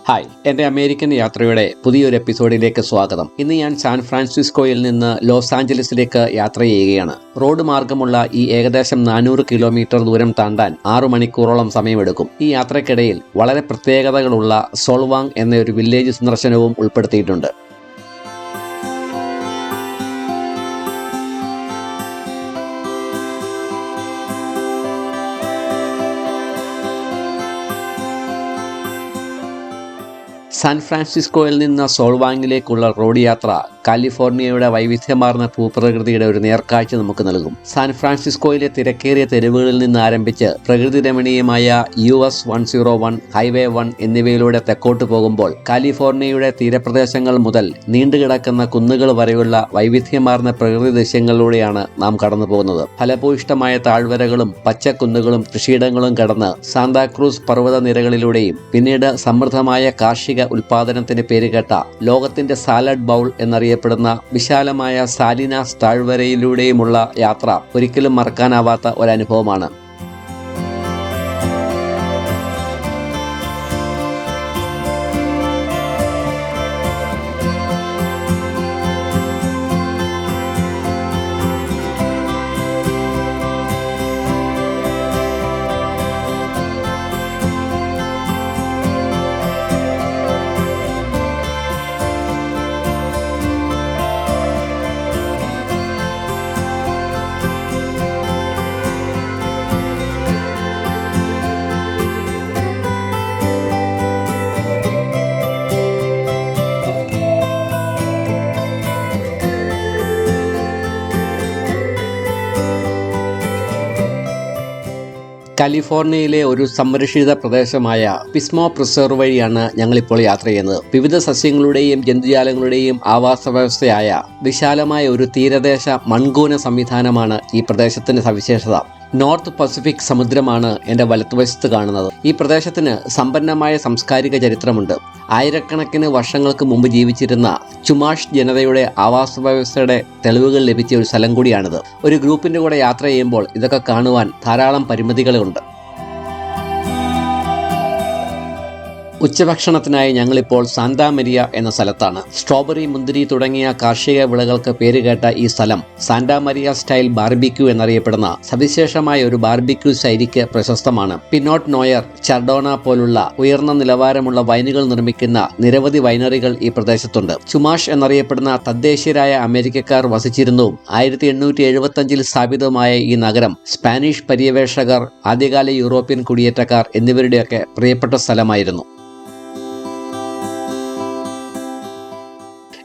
Hi, എൻ്റെ American യാത്രയുടെ പുതിയൊരു എപ്പിസോഡിലേക്ക് സ്വാഗതം. ഇന്ന് ഞാൻ സാൻ ഫ്രാൻസിസ്കോയിൽ നിന്ന് ലോസ് ആഞ്ചലസിലേക്ക് യാത്ര ചെയ്യുകയാണ്. റോഡ് മാർഗമുള്ള ഈ ഏകദേശം 400 കിലോമീറ്റർ ദൂരം താണ്ടാൻ 6 മണിക്കൂറോളം സമയമെടുക്കും. ഈ യാത്രക്കിടയിൽ വളരെ പ്രത്യേകതകളുള്ള സോൾവാങ് എന്ന ഒരു വില്ലേജ് സന്ദർശനവും ഉൾപ്പെടുത്തിയിട്ടുണ്ട്. സാൻ ഫ്രാൻസിസ്കോയിൽ നിന്ന് സോൾവാങ്ങിലേക്കുള്ള റോഡ് യാത്ര കാലിഫോർണിയയുടെ വൈവിധ്യമാർന്ന ഭൂപ്രകൃതിയുടെ ഒരു നേർക്കാഴ്ച നമുക്ക് നൽകും. സാൻ ഫ്രാൻസിസ്കോയിലെ തിരക്കേറിയ തെരുവുകളിൽ നിന്ന് ആരംഭിച്ച് പ്രകൃതി രമണീയമായ US 101, ഹൈവേ 1 എന്നിവയിലൂടെ തെക്കോട്ട് പോകുമ്പോൾ കാലിഫോർണിയയുടെ തീരപ്രദേശങ്ങൾ മുതൽ നീണ്ടുകിടക്കുന്ന കുന്നുകൾ വരെയുള്ള വൈവിധ്യമാർന്ന പ്രകൃതി ദൃശ്യങ്ങളിലൂടെയാണ് നാം കടന്നു പോകുന്നത്. ഫലഭൂയിഷ്ടമായ താഴ്വരകളും പച്ചക്കുന്നുകളും കൃഷിയിടങ്ങളും കടന്ന് സാന്താക്രൂസ് പർവ്വത നിരകളിലൂടെയും പിന്നീട് സമൃദ്ധമായ കാർഷിക ഉൽപാദനത്തിന് പേരുകേട്ട ലോകത്തിന്റെ സാലഡ് ബൗൾ എന്നറിയപ്പെടുന്ന വിശാലമായ സാലിനാസ് താഴ്വരയിലൂടെയുമുള്ള യാത്ര ഒരിക്കലും മറക്കാനാവാത്ത ഒരനുഭവമാണ്. കാലിഫോർണിയയിലെ ഒരു സംരക്ഷിത പ്രദേശമായ പിസ്മോ പ്രിസർവ് വഴിയാണ് ഞങ്ങളിപ്പോൾ യാത്ര ചെയ്യുന്നത്. വിവിധ സസ്യങ്ങളുടെയും ജന്തുജാലങ്ങളുടെയും ആവാസ വ്യവസ്ഥയായ വിശാലമായ ഒരു തീരദേശ മൺകൂന സംവിധാനമാണ് ഈ പ്രദേശത്തിന്റെ സവിശേഷത. നോർത്ത് പസഫിക് സമുദ്രമാണ് എൻ്റെ വലത്തുവശത്ത് കാണുന്നത്. ഈ പ്രദേശത്തിന് സമ്പന്നമായ സാംസ്കാരിക ചരിത്രമുണ്ട്. ആയിരക്കണക്കിന് വർഷങ്ങൾക്ക് മുമ്പ് ജീവിച്ചിരുന്ന ചുമാഷ് ജനതയുടെ ആവാസ വ്യവസ്ഥയുടെ തെളിവുകൾ ലഭിച്ച ഒരു സ്ഥലം കൂടിയാണിത്. ഒരു ഗ്രൂപ്പിൻ്റെ കൂടെ യാത്ര ചെയ്യുമ്പോൾ ഇതൊക്കെ കാണുവാൻ ധാരാളം പരിമിതികളുണ്ട്. ഉച്ചഭക്ഷണത്തിനായി ഞങ്ങളിപ്പോൾ സാന്താ മരിയ എന്ന സ്ഥലത്താണ്. സ്ട്രോബെറി, മുന്തിരി തുടങ്ങിയ കാർഷിക വിളകൾക്ക് പേരുകേട്ട ഈ സ്ഥലം സാന്റാ മരിയ സ്റ്റൈൽ ബാർബിക്യൂ എന്നറിയപ്പെടുന്ന സവിശേഷമായ ഒരു ബാർബിക്യൂ ശൈലിക്ക് പ്രശസ്തമാണ്. പിനോട്ട് നോയർ, ചർഡോണ പോലുള്ള ഉയർന്ന നിലവാരമുള്ള വൈനുകൾ നിർമ്മിക്കുന്ന നിരവധി വൈനറികൾ ഈ പ്രദേശത്തുണ്ട്. ചുമാഷ് എന്നറിയപ്പെടുന്ന തദ്ദേശീയരായ അമേരിക്കക്കാർ വസിച്ചിരുന്നതും 1875 സ്ഥാപിതമായ ഈ നഗരം സ്പാനിഷ് പര്യവേഷകർ, ആദ്യകാല യൂറോപ്യൻ കുടിയേറ്റക്കാർ എന്നിവരുടെയൊക്കെ പ്രിയപ്പെട്ട സ്ഥലമായിരുന്നു.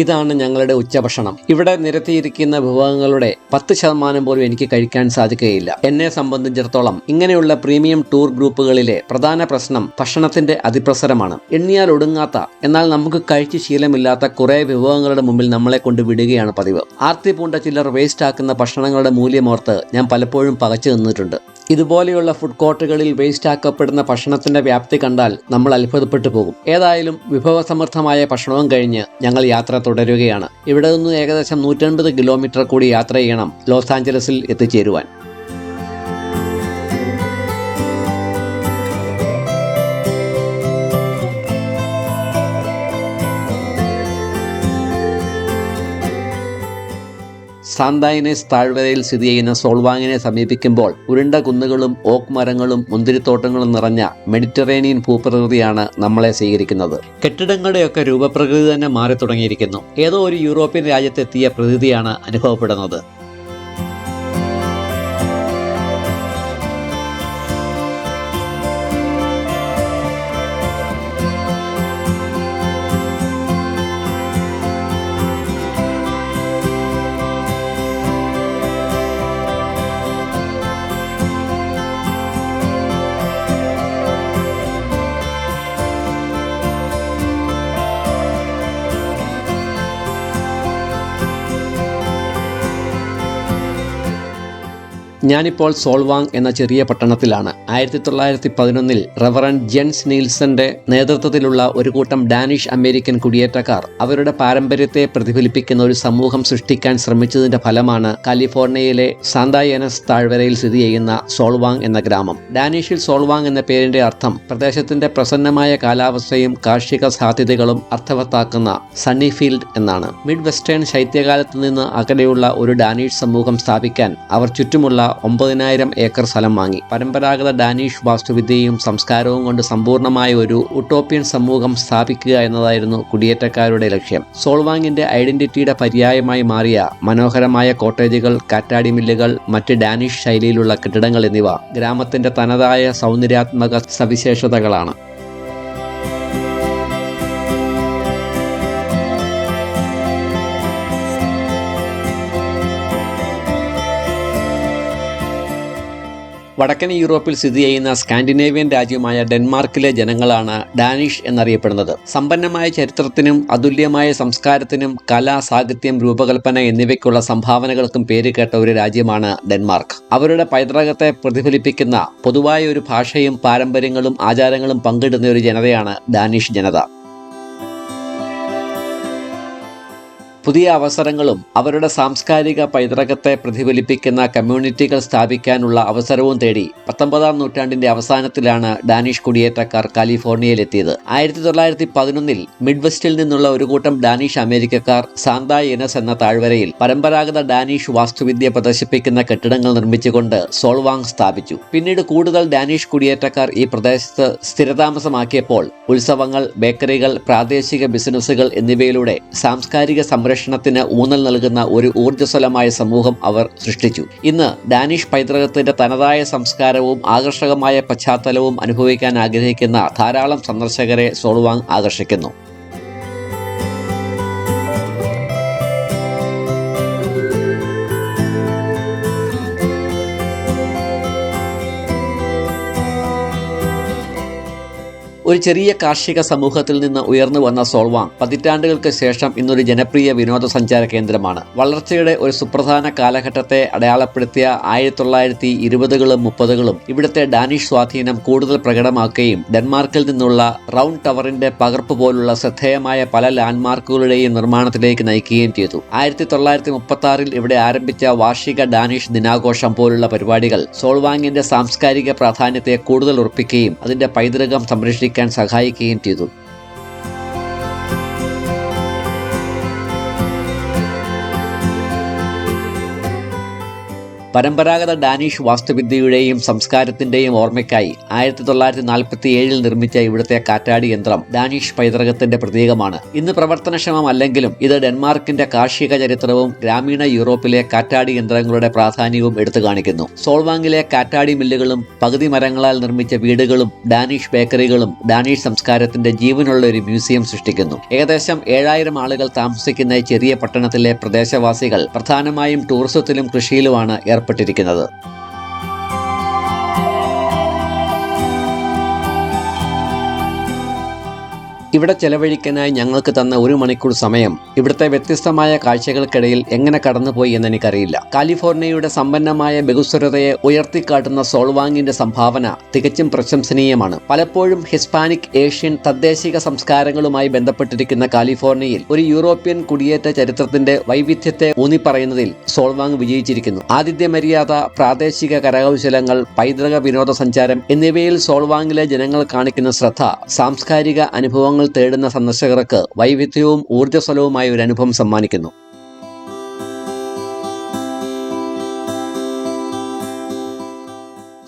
ഇതാണ് ഞങ്ങളുടെ ഉച്ചഭക്ഷണം. ഇവിടെ നിരത്തിയിരിക്കുന്ന വിഭവങ്ങളുടെ 10% പോലും എനിക്ക് കഴിക്കാൻ സാധിക്കുകയില്ല. എന്നെ സംബന്ധിച്ചിടത്തോളം ഇങ്ങനെയുള്ള പ്രീമിയം ടൂർ ഗ്രൂപ്പുകളിലെ പ്രധാന പ്രശ്നം ഭക്ഷണത്തിന്റെ അതിപ്രസരമാണ്. എണ്ണിയാൽ ഒടുങ്ങാത്ത, എന്നാൽ നമുക്ക് കഴിച്ച് ശീലമില്ലാത്ത കുറെ വിഭവങ്ങളുടെ മുമ്പിൽ നമ്മളെ കൊണ്ട് വിടുകയാണ് പതിവ്. ആർത്തി പൂണ്ട ചിലർ വേസ്റ്റ് ആക്കുന്ന ഭക്ഷണങ്ങളുടെ മൂല്യമോർത്ത് ഞാൻ പലപ്പോഴും പകച്ചു നിന്നിട്ടുണ്ട്. ഇതുപോലെയുള്ള ഫുഡ് കോർട്ടുകളിൽ വേസ്റ്റ് ആക്കപ്പെടുന്ന ഭക്ഷണത്തിന്റെ വ്യാപ്തി കണ്ടാൽ നമ്മൾ അത്ഭുതപ്പെട്ടു പോകും. ഏതായാലും വിഭവസമൃദ്ധമായ ഭക്ഷണവും കഴിഞ്ഞ് ഞങ്ങൾ യാത്ര തുടരുകയാണ്. ഇവിടെ നിന്ന് ഏകദേശം 150 കിലോമീറ്റർ കൂടി യാത്ര ചെയ്യണം ലോസ് ആഞ്ചലസിൽ എത്തിച്ചേരുവാൻ. സാന്താ ഇനേസ് താഴ്വരയിൽ സ്ഥിതി ചെയ്യുന്ന സോൾവാങ്ങിനെ സമീപിക്കുമ്പോൾ ഉരുണ്ട കുന്നുകളും ഓക്ക് മരങ്ങളും മുന്തിരിത്തോട്ടങ്ങളും നിറഞ്ഞ മെഡിറ്ററേനിയൻ ഭൂപ്രകൃതിയാണ് നമ്മളെ സ്വീകരിക്കുന്നത്. കെട്ടിടങ്ങളുടെയൊക്കെ രൂപപ്രകൃതി തന്നെ മാറി തുടങ്ങിയിരിക്കുന്നു. ഏതോ ഒരു യൂറോപ്യൻ രാജ്യത്തെത്തിയ പ്രതീതിയാണ് അനുഭവപ്പെടുന്നത്. ഞാനിപ്പോൾ സോൾവാങ് എന്ന ചെറിയ പട്ടണത്തിലാണ്. 1911 റവറൻഡ് ജെൻസ് നീൽസന്റെ നേതൃത്വത്തിലുള്ള ഒരു കൂട്ടം ഡാനിഷ് അമേരിക്കൻ കുടിയേറ്റക്കാർ അവരുടെ പാരമ്പര്യത്തെ പ്രതിഫലിപ്പിക്കുന്ന ഒരു സമൂഹം സൃഷ്ടിക്കാൻ ശ്രമിച്ചതിന്റെ ഫലമാണ് കാലിഫോർണിയയിലെ സാന്താ യനസ് താഴ്വരയിൽ സ്ഥിതി ചെയ്യുന്ന സോൾവാങ് എന്ന ഗ്രാമം. ഡാനിഷിൽ സോൾവാങ് എന്ന പേരിന്റെ അർത്ഥം പ്രദേശത്തിന്റെ പ്രസന്നമായ കാലാവസ്ഥയും കാർഷിക സാധ്യതകളും അർത്ഥവത്താക്കുന്ന സണ്ണി ഫീൽഡ് എന്നാണ്. മിഡ് വെസ്റ്റേൺ ശൈത്യകാലത്ത് നിന്ന് അകലെയുള്ള ഒരു ഡാനിഷ് സമൂഹം സ്ഥാപിക്കാൻ അവർ ചുറ്റുമുള്ള 9000 ഏക്കർ സ്ഥലം വാങ്ങി. പരമ്പരാഗത ഡാനിഷ് വാസ്തുവിദ്യയും സംസ്കാരവും കൊണ്ട് സമ്പൂർണമായ ഒരു ഉട്ടോപ്യൻ സമൂഹം സ്ഥാപിക്കുക എന്നതായിരുന്നു കുടിയേറ്റക്കാരുടെ ലക്ഷ്യം. സോൾവാങ്ങിന്റെ ഐഡന്റിറ്റിയുടെ പര്യായമായി മാറിയ മനോഹരമായ കോട്ടേജുകൾ, കാറ്റാടി മില്ലുകൾ, മറ്റ് ഡാനിഷ് ശൈലിയിലുള്ള കെട്ടിടങ്ങൾ എന്നിവ ഗ്രാമത്തിന്റെ തനതായ സൗന്ദര്യാത്മക സവിശേഷതകളാണ്. വടക്കൻ യൂറോപ്പിൽ സ്ഥിതി ചെയ്യുന്ന സ്കാൻഡിനേവിയൻ രാജ്യമായ ഡെൻമാർക്കിലെ ജനങ്ങളാണ് ഡാനിഷ് എന്നറിയപ്പെടുന്നത്. സമ്പന്നമായ ചരിത്രത്തിനും അതുല്യമായ സംസ്കാരത്തിനും കല, സാഹിത്യം, രൂപകൽപ്പന എന്നിവയ്ക്കുള്ള സംഭാവനകൾക്കും പേരുകേട്ട ഒരു രാജ്യമാണ് ഡെൻമാർക്ക്. അവരുടെ പൈതൃകത്തെ പ്രതിഫലിപ്പിക്കുന്ന പൊതുവായ ഒരു ഭാഷയും പാരമ്പര്യങ്ങളും ആചാരങ്ങളും പങ്കിടുന്ന ഒരു ജനതയാണ് ഡാനിഷ് ജനത. പുതിയ അവസരങ്ങളും അവരുടെ സാംസ്കാരിക പൈതൃകത്തെ പ്രതിഫലിപ്പിക്കുന്ന കമ്മ്യൂണിറ്റികൾ സ്ഥാപിക്കാനുള്ള അവസരവും തേടി 19-ാം നൂറ്റാണ്ടിന്റെ അവസാനത്തിലാണ് ഡാനിഷ് കുടിയേറ്റക്കാർ കാലിഫോർണിയയിലെത്തിയത്. 1911 മിഡ് വെസ്റ്റിൽ നിന്നുള്ള ഒരു കൂട്ടം ഡാനിഷ് അമേരിക്കക്കാർ സാന്താ യനസ് എന്ന താഴ്വരയിൽ പരമ്പരാഗത ഡാനിഷ് വാസ്തുവിദ്യ പ്രദർശിപ്പിക്കുന്ന കെട്ടിടങ്ങൾ നിർമ്മിച്ചുകൊണ്ട് സോൾവാങ് സ്ഥാപിച്ചു. പിന്നീട് കൂടുതൽ ഡാനിഷ് കുടിയേറ്റക്കാർ ഈ പ്രദേശത്ത് സ്ഥിരതാമസമാക്കിയപ്പോൾ ഉത്സവങ്ങൾ, ബേക്കറികൾ, പ്രാദേശിക ബിസിനസ്സുകൾ എന്നിവയിലൂടെ സാംസ്കാരിക സംരക്ഷണത്തിന് ഊന്നൽ നൽകുന്ന ഒരു ഊർജ്ജസ്വലമായ സമൂഹം അവർ സൃഷ്ടിച്ചു. ഇന്ന് ഡാനിഷ് പൈതൃകത്തിന്റെ തനതായ സംസ്കാരവും ആകർഷകമായ പശ്ചാത്തലവും അനുഭവിക്കാൻ ആഗ്രഹിക്കുന്ന ധാരാളം സന്ദർശകരെ സോൾവാങ് ആകർഷിക്കുന്നു. ഒരു ചെറിയ കാർഷിക സമൂഹത്തിൽ നിന്ന് ഉയർന്നു വന്ന സോൾവാങ് പതിറ്റാണ്ടുകൾക്ക് ശേഷം ഇന്നൊരു ജനപ്രിയ വിനോദസഞ്ചാര കേന്ദ്രമാണ്. വളർച്ചയുടെ ഒരു സുപ്രധാന കാലഘട്ടത്തെ അടയാളപ്പെടുത്തിയ 1920കളും 30കളും ഇവിടുത്തെ ഡാനിഷ് സ്വാധീനം കൂടുതൽ പ്രകടമാക്കുകയും ഡെൻമാർക്കിൽ നിന്നുള്ള റൗണ്ട് ടവറിന്റെ പകർപ്പ് പോലുള്ള ശ്രദ്ധേയമായ പല ലാൻഡ്മാർക്കുകളുടെയും നിർമ്മാണത്തിലേക്ക് നയിക്കുകയും ചെയ്തു. 1936 ഇവിടെ ആരംഭിച്ച വാർഷിക ഡാനിഷ് ദിനാഘോഷം പോലുള്ള പരിപാടികൾ സോൾവാങ്ങിന്റെ സാംസ്കാരിക പ്രാധാന്യത്തെ കൂടുതൽ ഉറപ്പിക്കുകയും അതിന്റെ പൈതൃകം സംരക്ഷിക്കാൻ സഹായിക്കുകയും ചെയ്തു. പരമ്പരാഗത ഡാനിഷ് വാസ്തുവിദ്യയുടെയും സംസ്കാരത്തിന്റെയും ഓർമ്മയ്ക്കായി 1947 നിർമ്മിച്ച ഇവിടുത്തെ കാറ്റാടി യന്ത്രം ഡാനിഷ് പൈതൃകത്തിന്റെ പ്രതീകമാണ്. ഇന്ന് പ്രവർത്തനക്ഷമമല്ലെങ്കിലും ഇത് ഡെൻമാർക്കിന്റെ കാർഷിക ചരിത്രവും ഗ്രാമീണ യൂറോപ്പിലെ കാറ്റാടി യന്ത്രങ്ങളുടെ പ്രാധാന്യവും എടുത്തു കാണിക്കുന്നു. സോൾവാങ്ങിലെ കാറ്റാടി മില്ലുകളും പകുതി മരങ്ങളാൽ നിർമ്മിച്ച വീടുകളും ഡാനിഷ് ബേക്കറികളും ഡാനിഷ് സംസ്കാരത്തിന്റെ ജീവനുള്ള ഒരു മ്യൂസിയം സൃഷ്ടിക്കുന്നു. ഏകദേശം 7000 ആളുകൾ താമസിക്കുന്ന ഈ ചെറിയ പട്ടണത്തിലെ പ്രദേശവാസികൾ പ്രധാനമായും ടൂറിസത്തിലും കൃഷിയിലുമാണ് ഏർപ്പെട്ടിരിക്കുന്നത്. ഇവിടെ ചെലവഴിക്കാനായി ഞങ്ങൾക്ക് തന്ന 1 മണിക്കൂർ സമയം ഇവിടുത്തെ വ്യത്യസ്തമായ കാഴ്ചകൾക്കിടയിൽ എങ്ങനെ കടന്നുപോയി എന്നെനിക്കറിയില്ല. കാലിഫോർണിയയുടെ സമ്പന്നമായ ബഹുസ്വരതയെ ഉയർത്തിക്കാട്ടുന്ന സോൾവാങ്ങിന്റെ സംഭാവന തികച്ചും പ്രശംസനീയമാണ്. പലപ്പോഴും ഹിസ്പാനിക്, ഏഷ്യൻ, തദ്ദേശിക സംസ്കാരങ്ങളുമായി ബന്ധപ്പെട്ടിരിക്കുന്ന കാലിഫോർണിയയിൽ ഒരു യൂറോപ്യൻ കുടിയേറ്റ ചരിത്രത്തിന്റെ വൈവിധ്യത്തെ ഊന്നിപ്പറയുന്നതിൽ സോൾവാങ് വിജയിച്ചിരിക്കുന്നു. ആതിഥ്യ മര്യാദ, പ്രാദേശിക കരകൗശലങ്ങൾ, പൈതൃക വിനോദസഞ്ചാരം എന്നിവയിൽ സോൾവാങ്ങിലെ ജനങ്ങൾ കാണിക്കുന്ന ശ്രദ്ധ സാംസ്കാരിക അനുഭവങ്ങൾ തേടുന്ന സന്ദർശകർക്ക് വൈവിധ്യവും ഊർജ്ജസ്വലവുമായ ഒരു അനുഭവം സമ്മാനിക്കുന്നു.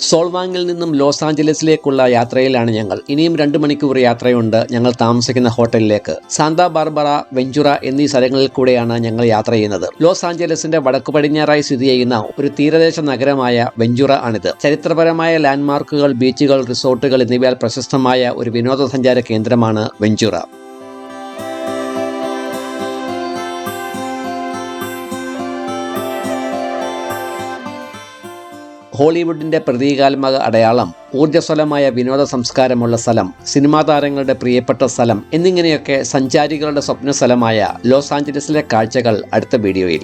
സോൾവാങ്ങിൽ നിന്നും ലോസ് ആഞ്ചലസിലേക്കുള്ള യാത്രയിലാണ് ഞങ്ങൾ. ഇനിയും 2 മണിക്കൂർ യാത്രയുണ്ട് ഞങ്ങൾ താമസിക്കുന്ന ഹോട്ടലിലേക്ക്. സാന്താ ബാർബറ, വെഞ്ചുറ എന്നീ സ്ഥലങ്ങളിൽ കൂടെയാണ് ഞങ്ങൾ യാത്ര ചെയ്യുന്നത്. ലോസ് ആഞ്ചലസിന്റെ വടക്കു പടിഞ്ഞാറായി സ്ഥിതി ചെയ്യുന്ന ഒരു തീരദേശ നഗരമായ വെഞ്ചുറ ആണിത്. ചരിത്രപരമായ ലാൻഡ്മാർക്കുകൾ, ബീച്ചുകൾ, റിസോർട്ടുകൾ എന്നിവയാൽ പ്രശസ്തമായ ഒരു വിനോദസഞ്ചാര കേന്ദ്രമാണ് വെഞ്ചുറ. ഹോളിവുഡിന്റെ പ്രതീകാത്മക അടയാളം, ഊർജ്ജസ്വലമായ വിനോദ സംസ്കാരമുള്ള സ്ഥലം, സിനിമാ താരങ്ങളുടെ പ്രിയപ്പെട്ട സ്ഥലം എന്നിങ്ങനെയൊക്കെ സഞ്ചാരികളുടെ സ്വപ്ന സ്ഥലമായ ലോസ് ആഞ്ചലസിലെ കാഴ്ചകൾ അടുത്ത വീഡിയോയിൽ.